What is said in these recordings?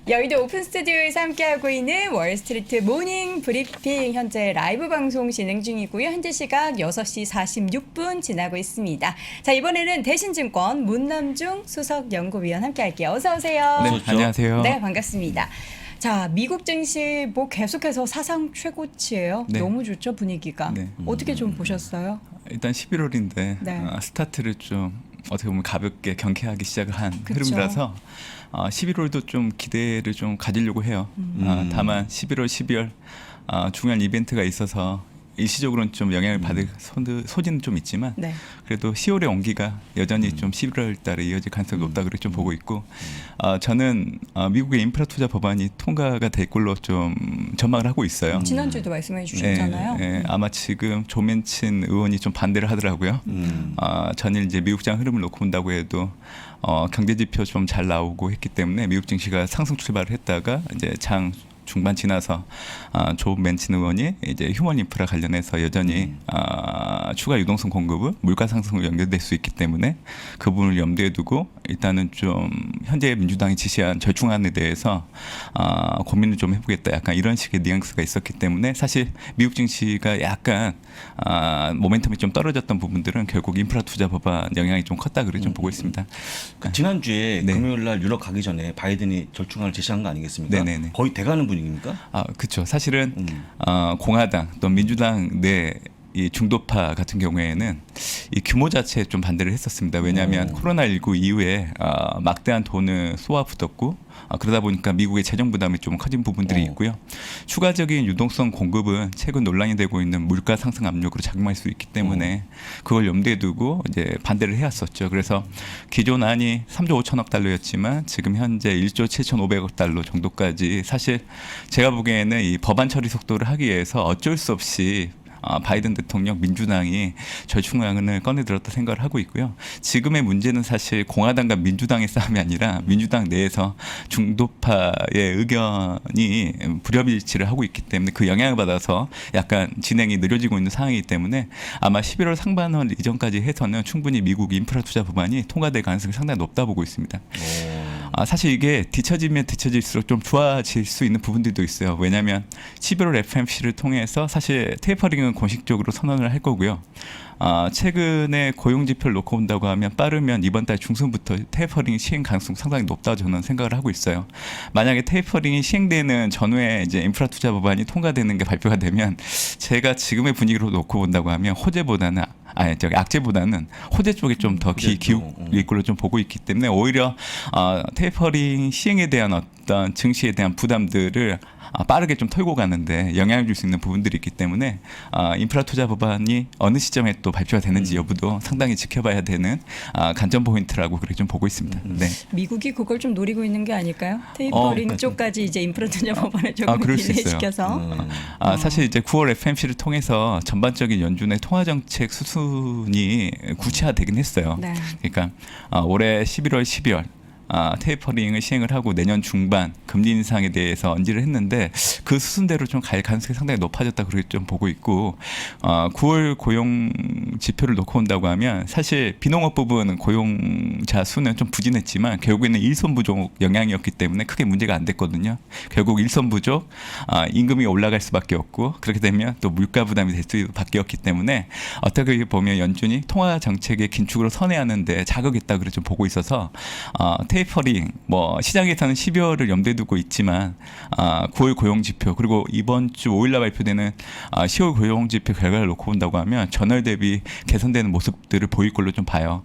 여의도 오픈 스튜디오에서 함께하고 있는 월스트리트 모닝 브리핑, 현재 라이브 방송 진행 중이고요. 현재 시각 6시 46분 지나고 있습니다. 자, 이번에는 대신증권 문남중 수석연구위원 함께할게요. 어서 오세요. 네, 안녕하세요. 네, 반갑습니다. 자, 미국 증시 계속해서 사상 최고치예요. 네. 너무 좋죠, 분위기가. 네. 어떻게 좀 보셨어요? 일단 11월인데 네. 스타트를 좀 어떻게 보면 가볍게 경쾌하게 시작을 한 그쵸. 흐름이라서 11월도 좀 기대를 좀 가지려고 해요. 다만 11월, 12월 중요한 이벤트가 있어서 일시적으로는 좀 영향을 받을 소지는 좀 있지만 네. 그래도 10월의 온기가 여전히 좀 11월 달에 이어질 가능성이 높다 그렇게 좀 보고 있고 저는 미국의 인프라 투자 법안이 통과가 될 걸로 좀 전망을 하고 있어요. 지난주에도 말씀해 주셨잖아요. 아마 지금 조맨친 의원이 좀 반대를 하더라고요. 전일 이제 미국장 흐름을 놓고 본다고 해도 경제 지표 좀 잘 나오고 했기 때문에 미국 증시가 상승 출발을 했다가 이제 장 중반 지나서 조 맨친 의원이 이제 휴먼 인프라 관련해서 여전히 추가 유동성 공급은 물가 상승으로 연결될 수 있기 때문에 그 부분을 염두에 두고 일단은 좀 현재 민주당이 지시한 절충안에 대해서 고민을 좀 해보겠다, 약간 이런 식의 뉘앙스가 있었기 때문에 사실 미국 증시가 약간 모멘텀이 좀 떨어졌던 부분들은 결국 인프라 투자 법안 영향이 좀 컸다 그렇게 좀 보고 있습니다. 지난주에 네. 금요일 날 유럽 가기 전에 바이든이 절충안을 제시한 거 아니겠습니까? 네네네. 거의 돼가는 분위기입니까? 그렇죠. 사실은 공화당 또 민주당 내 이 중도파 같은 경우에는 이 규모 자체에 좀 반대를 했었습니다. 왜냐하면 코로나19 이후에 막대한 돈을 쏟아붓었고 그러다 보니까 미국의 재정 부담이 좀 커진 부분들이 있고요. 추가적인 유동성 공급은 최근 논란이 되고 있는 물가 상승 압력으로 작용할 수 있기 때문에 그걸 염두에 두고 이제 반대를 해왔었죠. 그래서 기존 안이 3조 5천억 달러였지만 지금 현재 1조 7,500억 달러 정도까지, 사실 제가 보기에는 이 법안 처리 속도를 하기 위해서 어쩔 수 없이 바이든 대통령 민주당이 절충안을 꺼내들었다 생각을 하고 있고요. 지금의 문제는 사실 공화당과 민주당의 싸움이 아니라 민주당 내에서 중도파의 의견이 불협일치를 하고 있기 때문에 그 영향을 받아서 약간 진행이 느려지고 있는 상황이기 때문에 아마 11월 상반월 이전까지 해서는 충분히 미국 인프라 투자 법안이 통과될 가능성이 상당히 높다 보고 있습니다. 사실 이게 뒤처지면 뒤처질수록 좀 좋아질 수 있는 부분들도 있어요. 왜냐하면 11월 FMC를 통해서 사실 테이퍼링은 공식적으로 선언을 할 거고요. 최근에 고용 지표를 놓고 본다고 하면 빠르면 이번 달 중순부터 테이퍼링 시행 가능성 상당히 높다고 저는 생각을 하고 있어요. 만약에 테이퍼링이 시행되는 전후에 이제 인프라 투자 법안이 통과되는 게 발표가 되면 제가 지금의 분위기로 놓고 본다고 하면 악재보다는 호재 쪽에 좀 더 기울일 걸로 좀 보고 있기 때문에 오히려 테이퍼링 시행에 대한 어떤 증시에 대한 부담들을 빠르게 좀 털고 가는데 영향을 줄 수 있는 부분들이 있기 때문에 인프라 투자 법안이 어느 시점에 또 발표가 되는지 여부도 상당히 지켜봐야 되는 관전 포인트라고 그렇게 좀 보고 있습니다. 네. 미국이 그걸 좀 노리고 있는 게 아닐까요? 테이퍼링 쪽까지 이제 인프라 투자 법안을 조금 그럴 수 있어요. 딜레이시켜서. 사실 이제 9월 FMC를 통해서 전반적인 연준의 통화 정책 수순이 구체화되긴 했어요. 네. 그러니까 올해 11월, 12월 테이퍼링을 시행을 하고 내년 중반 금리 인상에 대해서 언지를 했는데 그 수순대로 좀 갈 가능성이 상당히 높아졌다 그렇게 좀 보고 있고 9월 고용 지표를 놓고 온다고 하면 사실 비농업 부분 고용자 수는 좀 부진했지만 결국에는 일손 부족 영향이었기 때문에 크게 문제가 안 됐거든요. 결국 일손 부족, 임금이 올라갈 수밖에 없고 그렇게 되면 또 물가 부담이 될 수밖에 없기 때문에 어떻게 보면 연준이 통화 정책의 긴축으로 선회하는데 자극했다 그렇게 좀 보고 있어서 테이퍼링 시장에서는 12월을 염두에 두고 있지만 9월 고용지표 그리고 이번 주 5일날 발표되는 10월 고용지표 결과를 놓고 본다고 하면 전월 대비 개선되는 모습들을 보일 걸로 좀 봐요.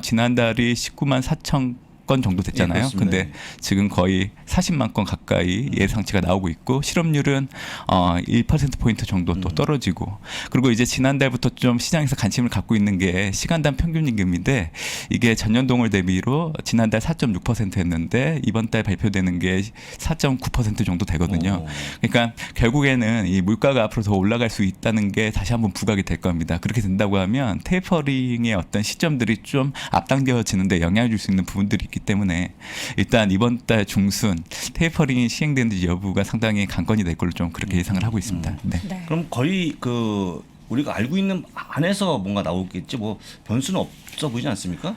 지난달이 19만 4천 건 정도 됐잖아요. 예, 근데 지금 거의 40만 건 가까이 예상치가 나오고 있고 실업률은 1%포인트 정도 또 떨어지고, 그리고 이제 지난달부터 좀 시장에서 관심을 갖고 있는 게 시간당 평균 임금인데 이게 전년 동월 대비로 지난달 4.6%였는데 이번 달 발표되는 게 4.9% 정도 되거든요. 그러니까 결국에는 이 물가가 앞으로 더 올라갈 수 있다는 게 다시 한번 부각이 될 겁니다. 그렇게 된다고 하면 테이퍼링의 어떤 시점들이 좀 앞당겨지는데 영향을 줄 수 있는 부분들이 있기 때문에 일단 이번 달 중순 테이퍼링이 시행되는지 여부가 상당히 관건이 될 걸로 좀 그렇게 예상을 하고 있습니다. 네. 네. 그럼 거의 그 우리가 알고 있는 안에서 뭔가 나오겠지 뭐 변수는 없어 보이지 않습니까?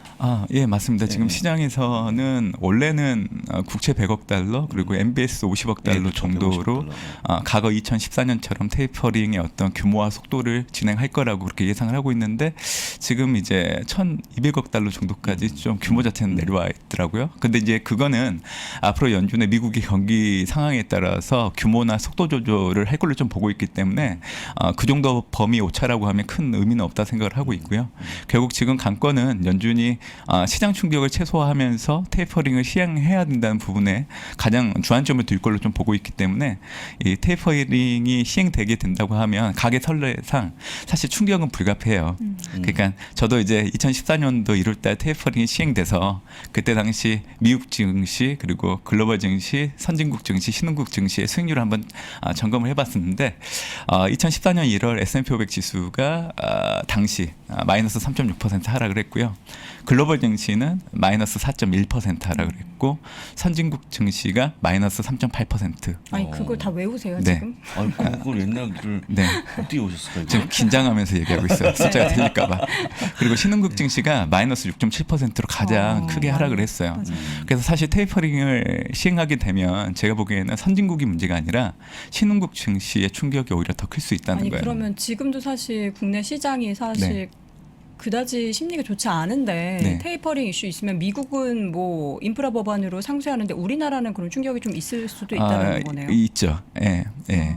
예, 맞습니다. 지금 네. 시장에서는 원래는 국채 100억 달러 그리고 MBS 50억 달러 네, 그렇죠. 정도로 150억 달러. 과거 2014년처럼 테이퍼링의 어떤 규모와 속도를 진행할 거라고 그렇게 예상을 하고 있는데 지금 이제 1,200억 달러 정도까지 좀 규모 자체는 내려와 있더라고요. 근데 이제 그거는 앞으로 연준의 미국의 경기 상황에 따라서 규모나 속도 조절을 할 걸로 좀 보고 있기 때문에 그 정도 범위 오차라고 하면 큰 의미는 없다 생각을 하고 있고요. 결국 지금 관건은 연준이 시장 충격을 최소화하면서 테이퍼링을 시행해야 된다는 부분에 가장 주안점을 둘 걸로 좀 보고 있기 때문에 이 테이퍼링이 시행되게 된다고 하면 가계 선례상 사실 충격은 불가피해요. 그러니까 저도 이제 2014년도 1월달 테이퍼링이 시행돼서 그때 당시 미국 증시 그리고 글로벌 증시, 선진국 증시, 신흥국 증시의 수익률을 한번 점검을 해봤었는데 2014년 1월 S&P 500 지수가 당시 마이너스 3.6% 하락을 했고요. 글로벌 증시는 마이너스 4.1% 하락을 했고 선진국 증시가 마이너스 3.8%. 아니 그걸 다 외우세요 네. 지금? 아니 그걸 옛날을 네. 어떻게 오셨을까요? 지금 긴장하면서 얘기하고 있어요. 숫자가 틀릴까봐. 그리고 신흥국 증시가 마이너스 6.7%로 가장 크게 하락을 했어요. 맞아요. 그래서 사실 테이퍼링을 시행하게 되면 제가 보기에는 선진국이 문제가 아니라 신흥국 증시의 충격이 오히려 더 클 수 있다는 아니 거예요. 그러면 지금도 사실 국내 시장이 사실 네. 그다지 심리가 좋지 않은데 네. 테이퍼링 이슈 있으면 미국은 뭐 인프라 법안으로 상쇄하는데 우리나라는 그런 충격이 좀 있을 수도 있다는 거네요. 있죠. 예, 예.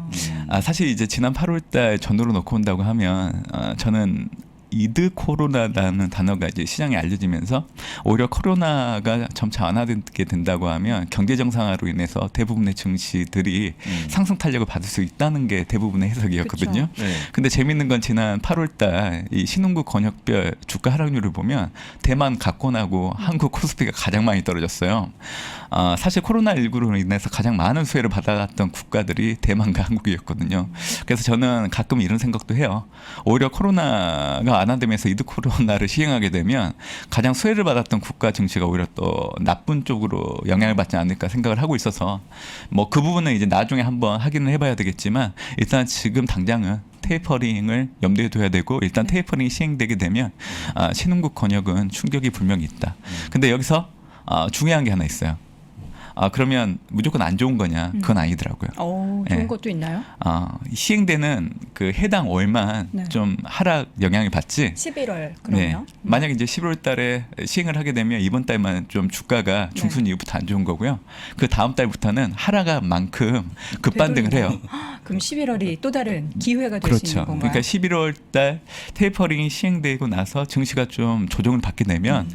사실 이제 지난 8월달 전후로 놓고 온다고 하면 저는 이드 코로나라는 단어가 이제 시장에 알려지면서 오히려 코로나가 점차 완화되게 된다고 하면 경제 정상화로 인해서 대부분의 증시들이 상승 탄력을 받을 수 있다는 게 대부분의 해석이었거든요. 그쵸. 네. 근데 재밌는 건 지난 8월달 이 신흥국 권역별 주가 하락률을 보면 대만, 각권하고 한국 코스피가 가장 많이 떨어졌어요. 사실 코로나19로 인해서 가장 많은 수혜를 받아갔던 국가들이 대만과 한국이었거든요. 그래서 저는 가끔 이런 생각도 해요. 오히려 코로나가 완화되면서 이드 코로나를 시행하게 되면 가장 수혜를 받았던 국가 증시가 오히려 또 나쁜 쪽으로 영향을 받지 않을까 생각을 하고 있어서 뭐 그 부분은 이제 나중에 한번 확인을 해봐야 되겠지만 일단 지금 당장은 테이퍼링을 염두에 둬야 되고 일단 테이퍼링이 시행되게 되면 신흥국 권역은 충격이 분명히 있다. 근데 여기서 중요한 게 하나 있어요. 그러면 무조건 안 좋은 거냐? 그건 아니더라고요. 좋은 예. 것도 있나요? 시행되는 그 해당 월만 네. 좀 하락 영향을 받지. 11월 그러면 만약에 이제 11월 달에 시행을 하게 되면 이번 달만 좀 주가가 중순 이후부터 안 좋은 거고요. 그 다음 달부터는 하락한 만큼 급반등을 해요. 그럼 11월이 또 다른 기회가 될 수 있는 그렇죠. 건가요? 그러니까 11월 달 테이퍼링이 시행되고 나서 증시가 좀 조정을 받게 되면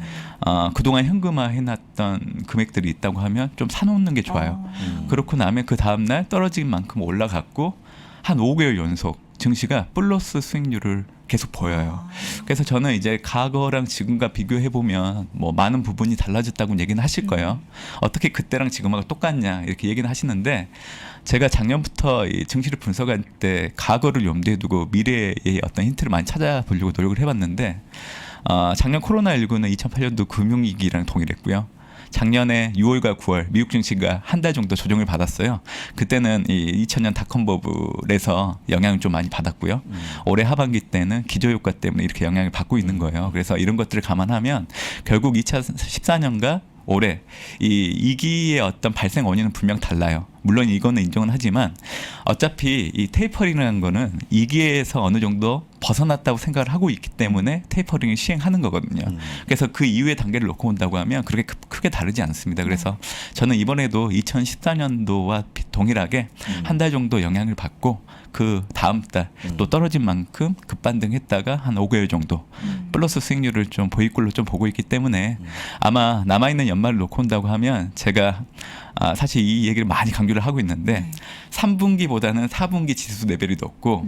그동안 현금화 해놨던 금액들이 있다고 하면 좀 사놓는 게 좋아요. 그렇고 나면 그 다음날 떨어진 만큼 올라갔고 한 5개월 연속 증시가 플러스 수익률을 계속 보여요. 그래서 저는 이제 과거랑 지금과 비교해 보면 뭐 많은 부분이 달라졌다고 얘기는 하실 거예요. 어떻게 그때랑 지금하고 똑같냐 이렇게 얘기는 하시는데 제가 작년부터 이 증시를 분석할 때 과거를 염두에 두고 미래의 어떤 힌트를 많이 찾아보려고 노력을 해봤는데 작년 코로나19는 2008년도 금융위기랑 동일했고요. 작년에 6월과 9월 미국 증시가 한 달 정도 조정을 받았어요. 그때는 이 2000년 닷컴 버블에서 영향을 좀 많이 받았고요. 올해 하반기 때는 기저효과 때문에 이렇게 영향을 받고 있는 거예요. 그래서 이런 것들을 감안하면 결국 2014년과 올해 이 2기의 어떤 발생 원인은 분명 달라요. 물론 이거는 인정은 하지만 어차피 이 테이퍼링이라는 거는 2기에서 어느 정도 벗어났다고 생각을 하고 있기 때문에 테이퍼링을 시행하는 거거든요. 그래서 그 이후의 단계를 놓고 온다고 하면 그렇게 크게 다르지 않습니다. 그래서 저는 이번에도 2014년도와 동일하게 한 달 정도 영향을 받고 그 다음 달 또 떨어진 만큼 급반등했다가 한 5개월 정도 플러스 수익률을 좀 보일 걸로 좀 보고 있기 때문에 아마 남아있는 연말을 놓고 온다고 하면 제가 사실 이 얘기를 많이 강조를 하고 있는데 3분기보다는 4분기 지수 레벨이 높고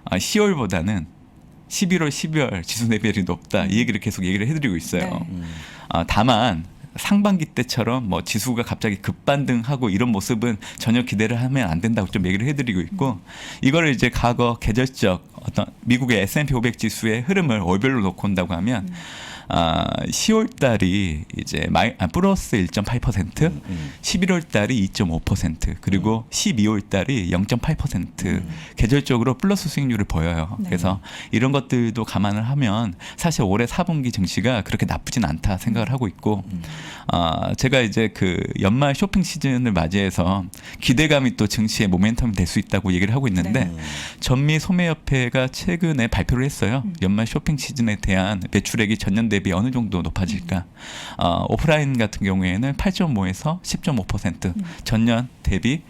10월보다는 11월, 12월 지수 레벨이 높다. 이 얘기를 계속 얘기를 해드리고 있어요. 다만 상반기 때처럼 뭐 지수가 갑자기 급반등하고 이런 모습은 전혀 기대를 하면 안 된다고 좀 얘기를 해드리고 있고 이거를 이제 과거 계절적 어떤 미국의 S&P 500 지수의 흐름을 월별로 놓고 온다고 하면 10월 달이 이제 플러스 1.8%, 11월 달이 2.5%, 그리고 12월 달이 0.8% 계절적으로 플러스 수익률을 보여요. 네. 그래서 이런 것들도 감안을 하면 사실 올해 4분기 증시가 그렇게 나쁘진 않다 생각을 하고 있고, 제가 이제 그 연말 쇼핑 시즌을 맞이해서 기대감이 또 증시의 모멘텀이 될 수 있다고 얘기를 하고 있는데, 네. 전미소매협회가 최근에 발표를 했어요. 연말 쇼핑 시즌에 대한 매출액이 전년 대비 어느 정도 높아질까. 오프라인 같은 경우에는 8.5에서 10.5% 전년 대비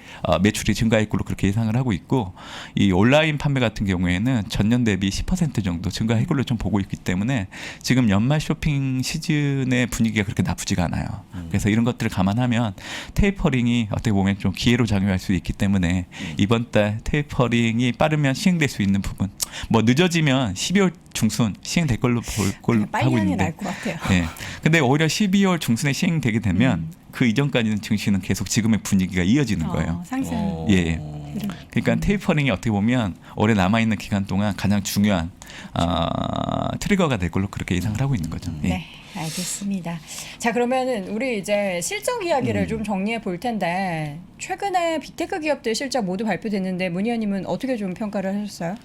매출이 증가할 걸로 그렇게 예상을 하고 있고, 이 온라인 판매 같은 경우에는 전년 대비 10% 정도 증가할 걸로 좀 보고 있기 때문에 지금 연말 쇼핑 시즌의 분위기가 그렇게 나쁘지가 않아요. 그래서 이런 것들을 감안하면 테이퍼링이 어떻게 보면 좀 기회로 작용할 수 있기 때문에 이번 달 테이퍼링이 빠르면 시행될 수 있는 부분, 뭐 늦어지면 12월 중순 시행될 걸로 볼 걸로 빨리 하고 하는 게 있는데, 나을 것 같아요. 네. 근데 오히려 12월 중순에 시행되게 되면 그 이전까지는 증시는 계속 지금의 분위기가 이어지는 거예요. 상승. 예. 그러니까 테이퍼링이 어떻게 보면 올해 남아 있는 기간 동안 가장 중요한 트리거가 될 걸로 그렇게 예상을 하고 있는 거죠. 예. 네, 알겠습니다. 자, 그러면은 우리 이제 실적 이야기를 좀 정리해 볼 텐데, 최근에 빅테크 기업들 실적 모두 발표됐는데 문 의원님은 어떻게 좀 평가를 하셨어요?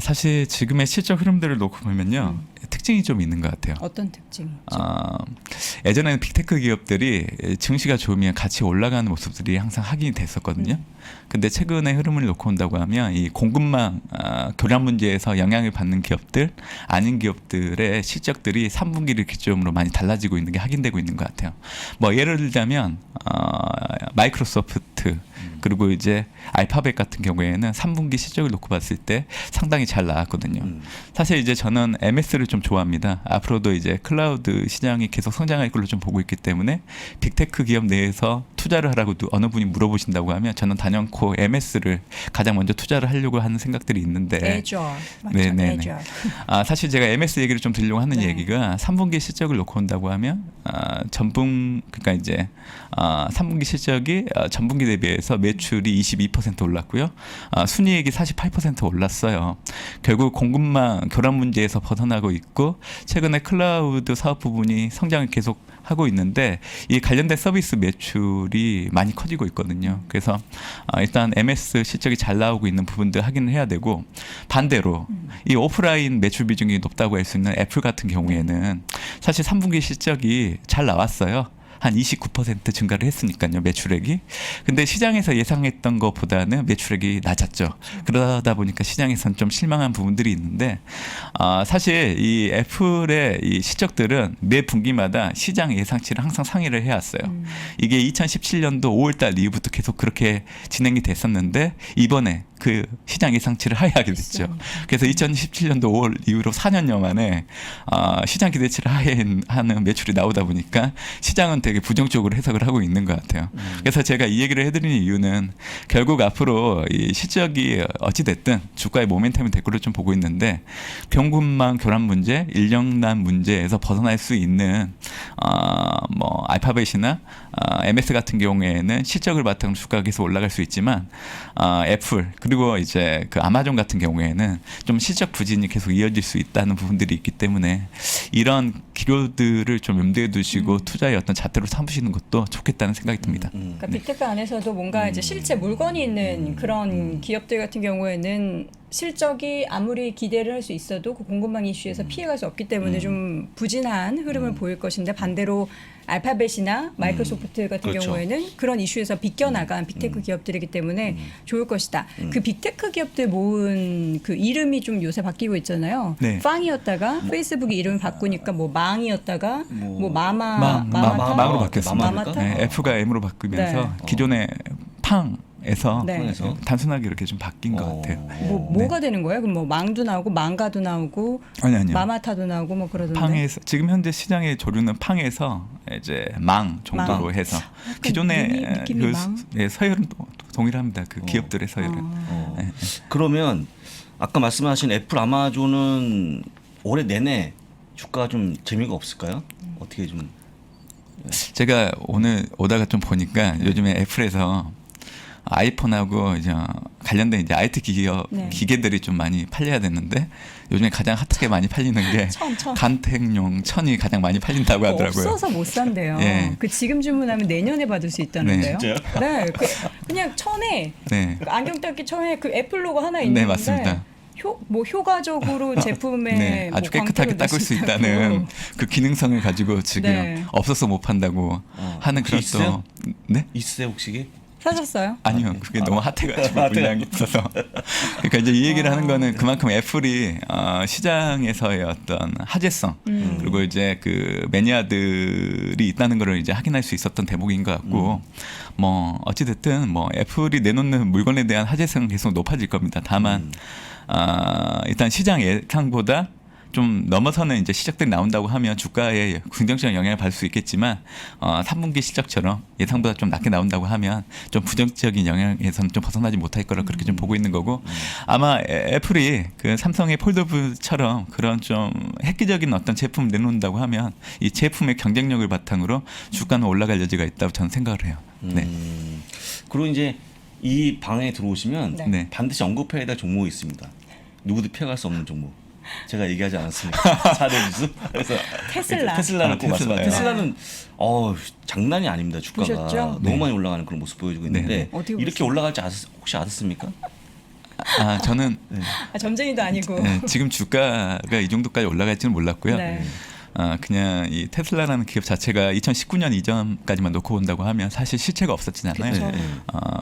사실 지금의 실적 흐름들을 놓고 보면요, 특징이 좀 있는 것 같아요. 어떤 특징이죠? 예전에는 빅테크 기업들이 증시가 좋으면 같이 올라가는 모습들이 항상 확인이 됐었거든요. 근데 최근의 흐름을 놓고 온다고 하면 이 공급망 교란 문제에서 영향을 받는 기업들, 아닌 기업들의 실적들이 3분기를 기점으로 많이 달라지고 있는 게 확인되고 있는 것 같아요. 뭐 예를 들자면 마이크로소프트, 그리고 이제 알파벳 같은 경우에는 3분기 실적을 놓고 봤을 때 상당히 잘 나왔거든요. 사실 이제 저는 MS를 좀 좋아합니다. 앞으로도 이제 클라우드 시장이 계속 성장할 걸로 좀 보고 있기 때문에 빅테크 기업 내에서 투자를 하라고 어느 분이 물어보신다고 하면 저는 단연코 MS를 가장 먼저 투자를 하려고 하는 생각들이 있는데, 애저. 맞죠? 네네네. 애저. 사실 제가 MS 얘기를 좀 드리려고 하는 네. 얘기가 3분기 실적을 놓고 온다고 하면 그러니까 이제 3분기 실적이 전분기 대비해서 매출이 22% 올랐고요. 순이익이 48% 올랐어요. 결국 공급망 교란 문제에서 벗어나고 있고, 최근에 클라우드 사업 부분이 성장을 계속 하고 있는데 이 관련된 서비스 매출이 많이 커지고 있거든요. 그래서 일단 MS 실적이 잘 나오고 있는 부분들 확인을 해야 되고, 반대로 이 오프라인 매출 비중이 높다고 할 수 있는 애플 같은 경우에는 사실 3분기 실적이 잘 나왔어요. 한 29% 증가를 했으니까요, 매출액이. 근데 시장에서 예상했던 것보다는 매출액이 낮았죠. 그러다 보니까 시장에서는 좀 실망한 부분들이 있는데, 사실 이 애플의 이 실적들은 매 분기마다 시장 예상치를 항상 상회를 해왔어요. 이게 2017년도 5월달 이후부터 계속 그렇게 진행이 됐었는데 이번에 그 시장 예상치를 하회하게 됐죠. 그래서 2017년도 5월 이후로 4년여 만에 시장 기대치를 하회하는 매출이 나오다 보니까 시장은 되게 부정적으로 해석을 하고 있는 것 같아요. 그래서 제가 이 얘기를 해드리는 이유는 결국 앞으로 이 실적이 어찌됐든 주가의 모멘텀이 될 걸로 좀 보고 있는데, 공급망 교란 문제, 인력난 문제에서 벗어날 수 있는 뭐 알파벳이나 MS 같은 경우에는 실적을 바탕으로 주가가 계속 올라갈 수 있지만, 애플 그리고 이제 그 아마존 같은 경우에는 좀 실적 부진이 계속 이어질 수 있다는 부분들이 있기 때문에 이런 기로들을 좀 염두에 두시고 투자의 어떤 잣대로 삼으시는 것도 좋겠다는 생각이 듭니다. 그러니까 빅테크 안에서도 뭔가 이제 실제 물건이 있는 그런 기업들 같은 경우에는 실적이 아무리 기대를 할 수 있어도 그 공급망 이슈에서 피해갈 수 없기 때문에 좀 부진한 흐름을 보일 것인데, 반대로 알파벳이나 마이크로소프트 같은 그렇죠. 경우에는 그런 이슈에서 비껴나간 빅테크 기업들이기 때문에 좋을 것이다. 그 빅테크 기업들 모은 그 이름이 좀 요새 바뀌고 있잖아요. 네. 빵이었다가 페이스북이 이름을 바꾸니까 뭐 망이었다가 뭐 망으로 바뀌었습니다. 마마타? 네, F가 M으로 바꾸면서 네. 기존의 팡에서 네. 팡에서? 단순하게 이렇게 좀 바뀐 것 같아요. 뭐가 되는 거예요? 그럼 뭐 망도 나오고 망가도 나오고 아니요. 마마타도 나오고 뭐 그러던데. 팡에서 지금 현재 시장의 조류는 팡에서 이제 망 정도로 망. 해서 기존의 느낌이 망? 서열은 동일합니다. 그 기업들의 서열은. 네. 그러면 아까 말씀하신 애플, 아마존은 올해 내내 주가가 좀 재미가 없을까요? 어떻게 좀? 제가 오늘 오다가 좀 보니까 요즘에 애플에서 아이폰하고 이제 관련된 이제 IT 기업 네. 기계들이 좀 많이 팔려야 되는데 요즘에 가장 핫하게 많이 팔리는 게 천. 간택용 천이 가장 많이 팔린다고 하더라고요. 없어서 못 산대요. 예. 그 지금 주문하면 내년에 받을 수 있다는데요. 진짜요? 네, 그냥 천에 네, 그 안경 닦기 천에 그 애플 로고 하나 있는데 네 맞습니다. 효과적으로 제품에 네, 아주 뭐 깨끗하게 광택을 닦을 수 넣을 있다는 있다고. 그 기능성을 가지고 지금 네. 없어서 못 판다고 하는 그런 혹시 또 있어요? 네? 있으세요 혹시 이게? 사셨어요? 아니요, 그게 너무 핫해가지고 물량이 있어서. 그러니까 이제 이 얘기를 하는 거는 그만큼 애플이 시장에서의 어떤 화제성 그리고 이제 그 매니아들이 있다는 거를 이제 확인할 수 있었던 대목인 것 같고, 뭐 어찌 됐든 뭐 애플이 내놓는 물건에 대한 화제성은 계속 높아질 겁니다. 다만 일단 시장 예상보다 좀 넘어서는 이제 시작들이 나온다고 하면 주가에 긍정적인 영향을 받을 수 있겠지만 3분기 실적처럼 예상보다 좀 낮게 나온다고 하면 좀 부정적인 영향에서는 좀 벗어나지 못할 거라 그렇게 좀 보고 있는 거고, 아마 애플이 그 삼성의 폴더블처럼 그런 좀 획기적인 어떤 제품을 내놓는다고 하면 이 제품의 경쟁력을 바탕으로 주가는 올라갈 여지가 있다고 저는 생각을 해요. 네. 그리고 이제 이 방에 들어오시면 네. 네. 반드시 언급해야 될 종목이 있습니다. 누구도 피해갈 수 없는 종목. 제가 얘기하지 않았습니까? 4대 지수. 그래서 테슬라. 테슬라를 꼭 테슬라요. 말씀하세요. 테슬라는 장난이 아닙니다. 주가가 보셨죠? 너무 네. 많이 올라가는 그런 모습 보여주고 있는데 네. 어떻게 이렇게 보세요? 올라갈지 혹시 아셨습니까? 저는 점쟁이도 아니고. 네, 지금 주가가 이 정도까지 올라갈지는 몰랐고요. 네. 그냥 이 테슬라라는 기업 자체가 2019년 이전까지만 놓고 본다고 하면 사실 실체가 없었잖아요. 그쵸.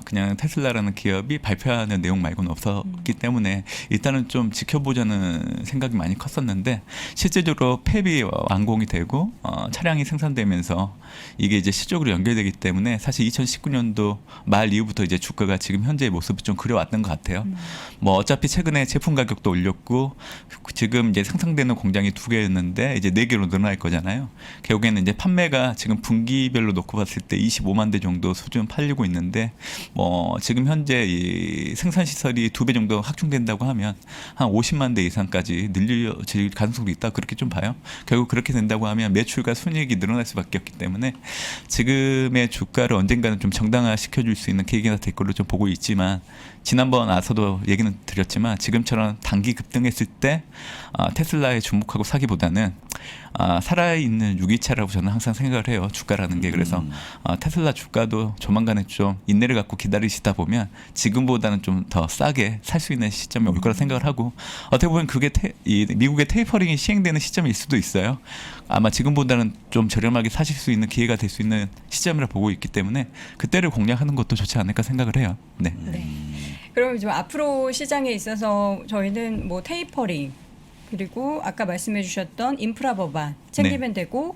그냥 테슬라라는 기업이 발표하는 내용 말고는 없었기 때문에 일단은 좀 지켜보자는 생각이 많이 컸었는데, 실제적으로 팹이 완공이 되고 차량이 생산되면서 이게 이제 실적으로 연결되기 때문에 사실 2019년도 말 이후부터 이제 주가가 지금 현재의 모습을 좀 그려왔던 것 같아요. 뭐 어차피 최근에 제품 가격도 올렸고 지금 이제 생산되는 공장이 2개였는데 이제 4개로 늘어날 거잖아요. 결국에는 이제 판매가 지금 분기별로 놓고 봤을 때 25만 대 정도 수준 팔리고 있는데, 뭐 지금 현재 이 생산 시설이 2배 정도 확충된다고 하면 한 50만 대 이상까지 늘려질 가능성도 있다, 그렇게 좀 봐요. 결국 그렇게 된다고 하면 매출과 순이익이 늘어날 수밖에 없기 때문에 지금의 주가를 언젠가는 좀 정당화 시켜줄 수 있는 계기가 될 걸로 좀 보고 있지만, 지난번 와서도 얘기는 드렸지만 지금처럼 단기 급등했을 때 테슬라에 주목하고 사기보다는 살아있는 유기차라고 저는 항상 생각을 해요, 주가라는 게. 그래서 테슬라 주가도 조만간에 좀 인내를 갖고 기다리시다 보면 지금보다는 좀 더 싸게 살 수 있는 시점이 올 거라 생각을 하고, 어떻게 보면 그게 이 미국의 테이퍼링이 시행되는 시점일 수도 있어요. 아마 지금보다는 좀 저렴하게 사실 수 있는 기회가 될 수 있는 시점이라 보고 있기 때문에 그때를 공략하는 것도 좋지 않을까 생각을 해요. 네. 네. 그럼 좀 앞으로 시장에 있어서 저희는 뭐 테이퍼링, 그리고 아까 말씀해 주셨던 인프라 법안 챙기면 되고,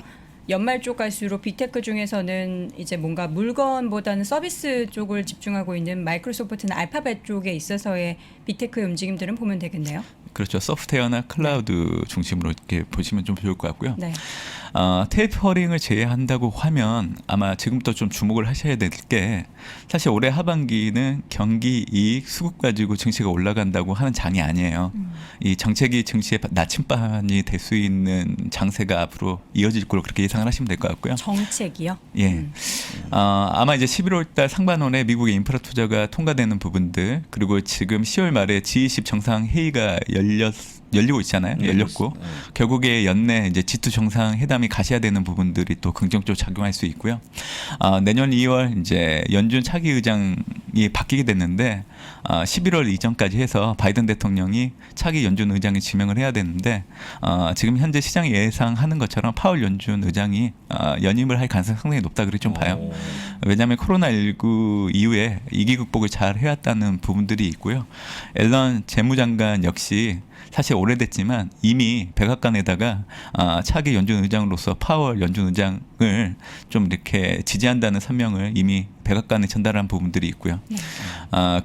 연말 쪽 갈수록 빅테크 중에서는 이제 뭔가 물건보다는 서비스 쪽을 집중하고 있는 마이크로소프트나 알파벳 쪽에 있어서의 빅테크의 움직임들은 보면 되겠네요. 그렇죠. 소프트웨어나 클라우드 중심으로 이렇게 보시면 좀 좋을 것 같고요. 네. 테이퍼링을 제외한다고 하면 아마 지금부터 좀 주목을 하셔야 될 게, 사실 올해 하반기는 경기 이익 수급 가지고 증시가 올라간다고 하는 장이 아니에요. 이 정책이 증시의 나침반이 될 수 있는 장세가 앞으로 이어질 걸로 그렇게 예상을 하시면 될 것 같고요. 정책이요? 예. 아마 이제 11월달 상반원에 미국의 인프라 투자가 통과되는 부분들, 그리고 지금 10월 말에 G20 정상 회의가 열리고 있잖아요. 열렸고 결국에 연내 이제 G2 정상 회담이 가셔야 되는 부분들이 또 긍정적으로 작용할 수 있고요. 내년 2월 이제 연준 차기 의장이 바뀌게 됐는데 11월 이전까지 해서 바이든 대통령이 차기 연준 의장을 지명을 해야 되는데, 지금 현재 시장이 예상하는 것처럼 파월 연준 의장이 연임을 할 가능성이 상당히 높다 그렇게 좀 봐요. 왜냐하면 코로나19 이후에 위기 극복을 잘 해왔다는 부분들이 있고요. 앨런 재무장관 역시 사실 오래됐지만 이미 백악관에다가 차기 연준 의장으로서 파월 연준 의장을 좀 이렇게 지지한다는 선명을 이미 백악관에 전달한 부분들이 있고요.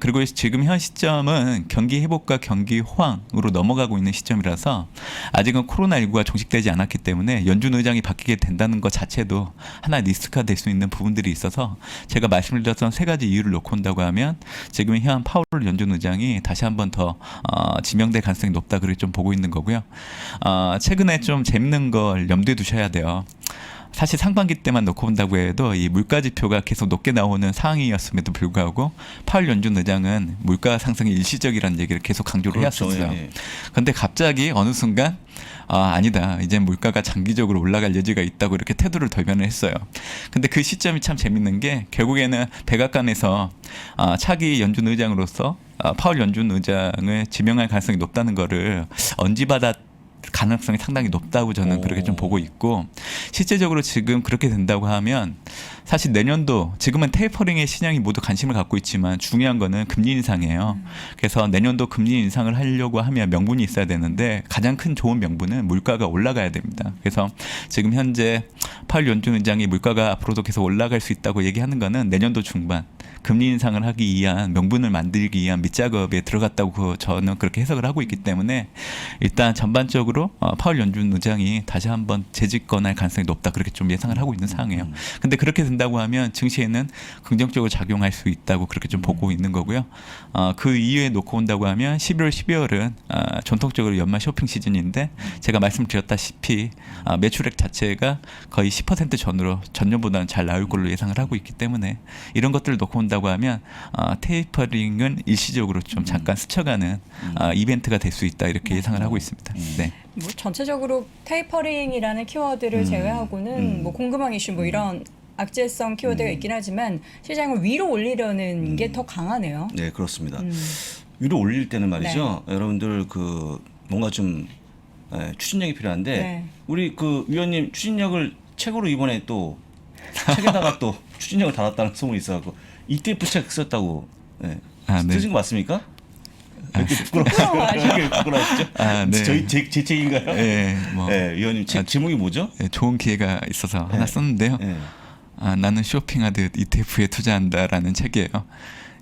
그리고 지금 현 시점은 경기 회복과 경기 호황으로 넘어가고 있는 시점이라서 아직은 코로나19가 종식되지 않았기 때문에 연준 의장이 바뀌게 된다는 것 자체도 하나의 리스크가 될 수 있는 부분들이 있어서, 제가 말씀드렸던 3가지 이유를 놓고 온다고 하면 지금 현 파월 연준 의장이 다시 한번 더 지명될 가능성이 높다 그렇게 좀 보고 있는 거고요. 최근에 좀 재밌는 걸 염두에 두셔야 돼요. 사실 상반기 때만 놓고 본다고 해도 이 물가 지표가 계속 높게 나오는 상황이었음에도 불구하고 파월 연준 의장은 물가 상승이 일시적이라는 얘기를 계속 강조를 그렇죠. 해왔었어요. 예. 그런데 갑자기 어느 순간 아니다. 이제 물가가 장기적으로 올라갈 여지가 있다고 이렇게 태도를 돌변을 했어요. 근데 그 시점이 참 재밌는 게 결국에는 백악관에서 차기 연준 의장으로서 파월 연준 의장을 지명할 가능성이 높다는 거를 언지받아 가능성이 상당히 높다고 저는 그렇게 좀 보고 있고, 실제적으로 지금 그렇게 된다고 하면 사실 내년도 지금은 테이퍼링에 시장이 모두 관심을 갖고 있지만 중요한 거는 금리 인상이에요. 그래서 내년도 금리 인상을 하려고 하면 명분이 있어야 되는데 가장 큰 좋은 명분은 물가가 올라가야 됩니다. 그래서 지금 현재 파월 연준 의장이 물가가 앞으로도 계속 올라갈 수 있다고 얘기하는 거는 내년도 중반 금리 인상을 하기 위한 명분을 만들기 위한 밑작업에 들어갔다고 저는 그렇게 해석을 하고 있기 때문에 일단 전반적으로 파월 연준 의장이 다시 한번 재집권할 가능성이 높다 그렇게 좀 예상을 하고 있는 상황이에요. 근데 그렇게 된다고 하면 증시에는 긍정적으로 작용할 수 있다고 그렇게 좀 보고 있는 거고요. 그 이후에 놓고 온다고 하면 11월, 12월은 전통적으로 연말 쇼핑 시즌인데 제가 말씀드렸다시피 매출액 자체가 거의 10% 전으로 전년보다는 잘 나올 걸로 예상을 하고 있기 때문에 이런 것들을 놓고 온다고 하면 테이퍼링은 일시적으로 좀 잠깐 스쳐가는 이벤트가 될 수 있다 이렇게 예상을 하고 있습니다. 네. 뭐 전체적으로 테이퍼링이라는 키워드를 제외하고는 뭐 공급망 이슈 뭐 이런 악재성 키워드가 있긴 하지만 시장을 위로 올리려는 게 더 강하네요. 네, 그렇습니다. 위로 올릴 때는 말이죠. 여러분들 그 뭔가 좀 추진력이 필요한데 네. 우리 그 위원님 추진력을 책으로 이번에 또 책에다가 또 추진력을 달았다는 소문이 있어갖고 ETF 책 썼다고 네. 쓰신 거 맞습니까? 이렇게 부끄러워하시죠? 네. 제 책인가요? 네, 뭐 위원님 책 제목이 뭐죠? 네, 좋은 기회가 있어서 하나 썼는데요. 나는 쇼핑하듯 ETF에 투자한다라는 책이에요.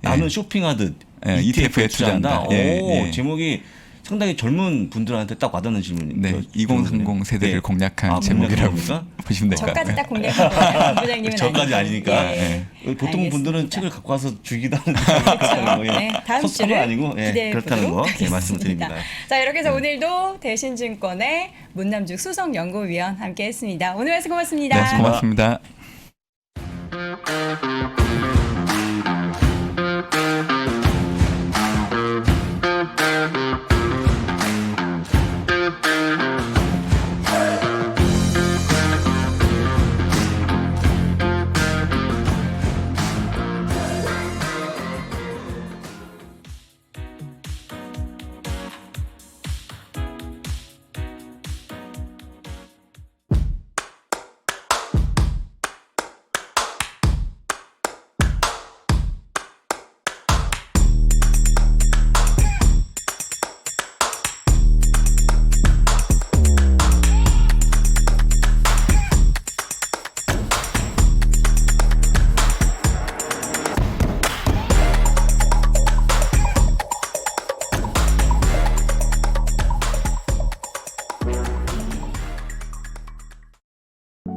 나는 쇼핑하듯 ETF에 투자한다. 오, 제목이 상당히 젊은 분들한테 딱 와닿는 질문이에요. 네, 2030 세대를 공략한 제목이라고 보시면 될까요? 저까지 딱 공략한 부장님은 저까지 아니니까. 예. 보통 알겠습니다. 분들은 책을 갖고 와서 주기도 하는데 그렇죠. 네, 다음 섭섭은 주를 아니고 기대해 그렇다는 보도록 거 하겠습니다. 말씀드립니다. 자, 이렇게 해서 오늘도 대신증권의 문남죽 수석연구위원 함께했습니다. 오늘 말씀 고맙습니다. 네, 고맙습니다.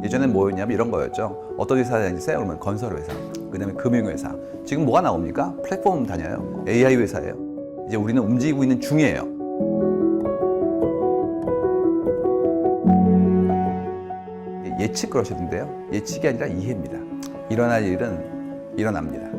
예전엔 뭐였냐면 이런 거였죠. 어떤 회사 다니세요? 그러면 건설회사, 그다음에 금융회사. 지금 뭐가 나옵니까? 플랫폼 다녀요. AI 회사예요. 이제 우리는 움직이고 있는 중이에요. 예측 그러셨는데요. 예측이 아니라 이해입니다. 일어날 일은 일어납니다.